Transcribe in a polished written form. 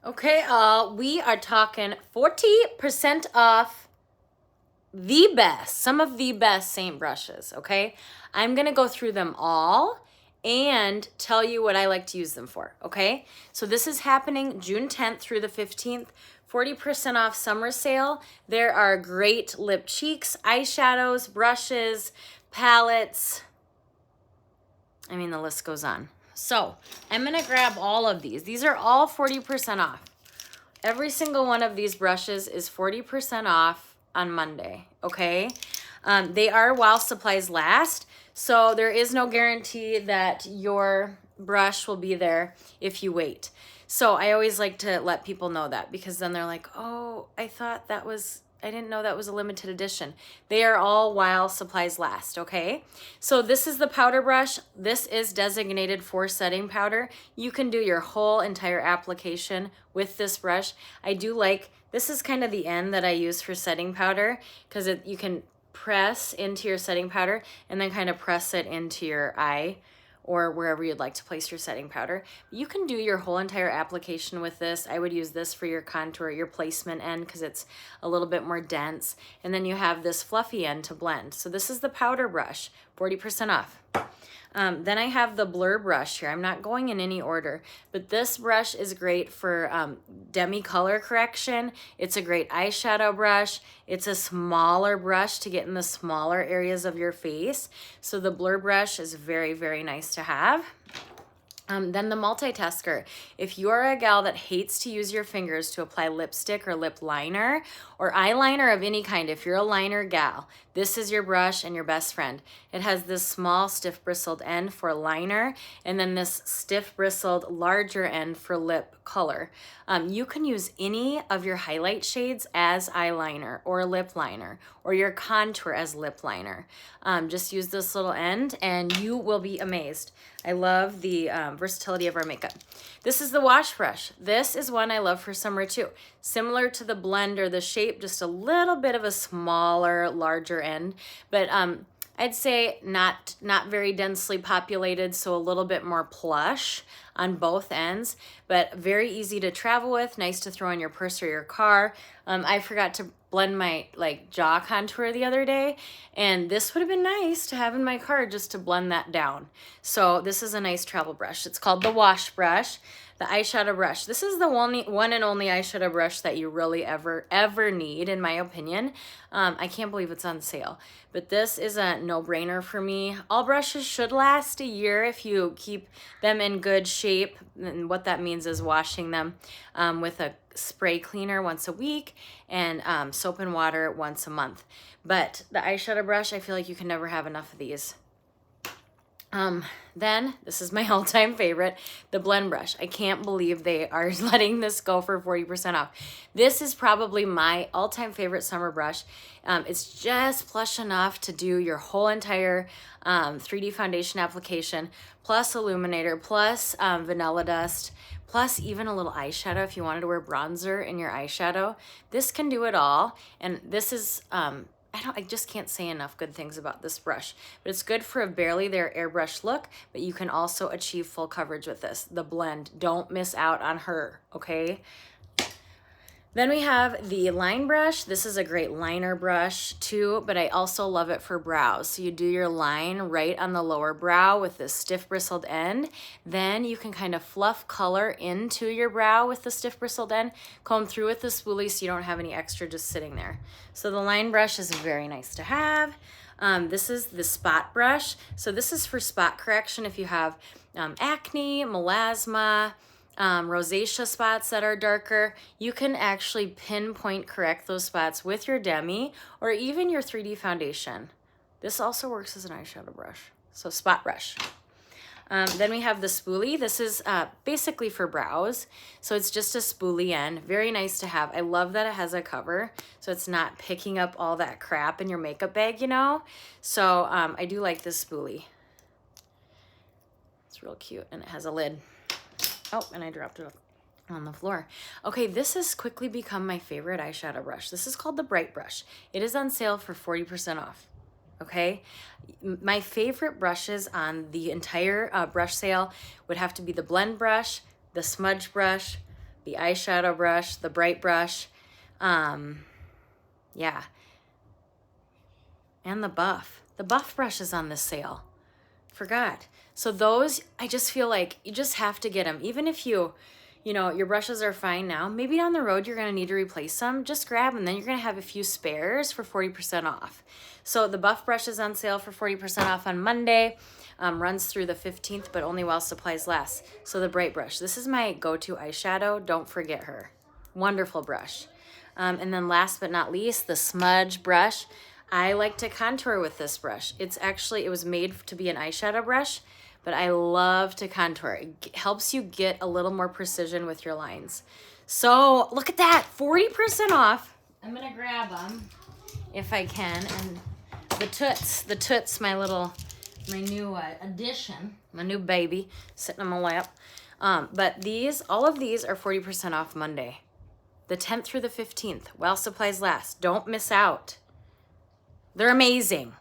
Okay, we are talking 40% off the best, some of the best Saint brushes, okay? I'm gonna go through them all and tell you what I like to use them for, okay? So this is happening June 10th through the 15th, 40% off summer sale. There are great lip cheeks, eyeshadows, brushes, palettes. I mean, the list goes on. So I'm gonna grab all of these. These are all 40% off. Every single one of these brushes is 40% off on Monday, okay? They are while supplies last, so there is no guarantee that your brush will be there if you wait. So I always like to let people know that, because then they're like, oh, I didn't know that was a limited edition. They are all while supplies last, okay? So this is the powder brush. This is designated for setting powder. You can do your whole entire application with this brush. I do like, this is kind of the end that I use for setting powder, because you can press into your setting powder and then kind of press it into your eye or wherever you'd like to place your setting powder. You can do your whole entire application with this. I would use this for your contour, your placement end, because it's a little bit more dense. And then you have this fluffy end to blend. So this is the powder brush, 40% off. Then I have the blur brush here. I'm not going in any order, but this brush is great for demi color correction. It's a great eyeshadow brush. It's a smaller brush to get in the smaller areas of your face. So the blur brush is very, very nice to have. Then the multitasker. If you are a gal that hates to use your fingers to apply lipstick or lip liner or eyeliner of any kind, if you're a liner gal, this is your brush and your best friend. It has this small stiff bristled end for liner and then this stiff bristled larger end for lip color. You can use any of your highlight shades as eyeliner or lip liner or your contour as lip liner. Just use this little end and you will be amazed. I love the versatility of our makeup. This is the wash brush. This is one I love for summer too. Similar to the blender, the shape, just a little bit of a smaller, larger end, but I'd say not very densely populated, so a little bit more plush on both ends, but very easy to travel with, nice to throw in your purse or your car. I forgot to blend my jaw contour the other day, and this would have been nice to have in my car just to blend that down. So this is a nice travel brush. It's called the wash brush. The eyeshadow brush. This is the one and only eyeshadow brush that you really ever need, in my opinion. I can't believe it's on sale, but this is a no-brainer for me. All brushes should last a year if you keep them in good shape, and what that means is washing them with a spray cleaner once a week and soap and water once a month. But the eyeshadow brush, I feel like you can never have enough of these. Then this is my all-time favorite, the blend brush. I can't believe they are letting this go for 40% off. This is probably my all-time favorite summer brush. It's just plush enough to do your whole entire 3D foundation application, plus illuminator, plus vanilla dust, plus even a little eyeshadow if you wanted to wear bronzer in your eyeshadow. This can do it all, and this is I just can't say enough good things about this brush, but it's good for a barely there airbrush look, but you can also achieve full coverage with this. The blend, don't miss out on her, okay? Then we have the line brush. This is a great liner brush too, but I also love it for brows. So you do your line right on the lower brow with this stiff bristled end. Then you can kind of fluff color into your brow with the stiff bristled end, comb through with the spoolie so you don't have any extra just sitting there. So the line brush is very nice to have. This is the spot brush. So this is for spot correction if you have acne, melasma, rosacea spots that are darker. You can actually pinpoint correct those spots with your demi or even your 3D foundation. This also works as an eyeshadow brush. So spot brush. Then we have the spoolie. This is basically for brows. So it's just a spoolie end. Very nice to have. I love that it has a cover so it's not picking up all that crap in your makeup bag, you know? So I do like this spoolie. It's real cute and it has a lid. Oh, and I dropped it on the floor. Okay, this has quickly become my favorite eyeshadow brush. This is called the Bright Brush. It is on sale for 40% off, okay? My favorite brushes on the entire brush sale would have to be the blend brush, the smudge brush, the eyeshadow brush, the bright brush. Yeah. And the buff. The buff brush is on this sale. Forgot. So those, I just feel like you just have to get them. Even if you know, your brushes are fine now, maybe down the road you're going to need to replace them. Just grab them. Then you're going to have a few spares for 40% off. So the buff brush is on sale for 40% off on Monday. Runs through the 15th, but only while supplies last. So the bright brush. This is my go-to eyeshadow. Don't forget her. Wonderful brush. And then last but not least, the smudge brush. I like to contour with this brush. It was made to be an eyeshadow brush, but I love to contour. It helps you get a little more precision with your lines. So look at that, 40% off. I'm gonna grab them if I can. And the Toots, my new addition, my new baby, sitting on my lap. But all of these are 40% off Monday, the 10th through the 15th, while supplies last. Don't miss out. They're amazing.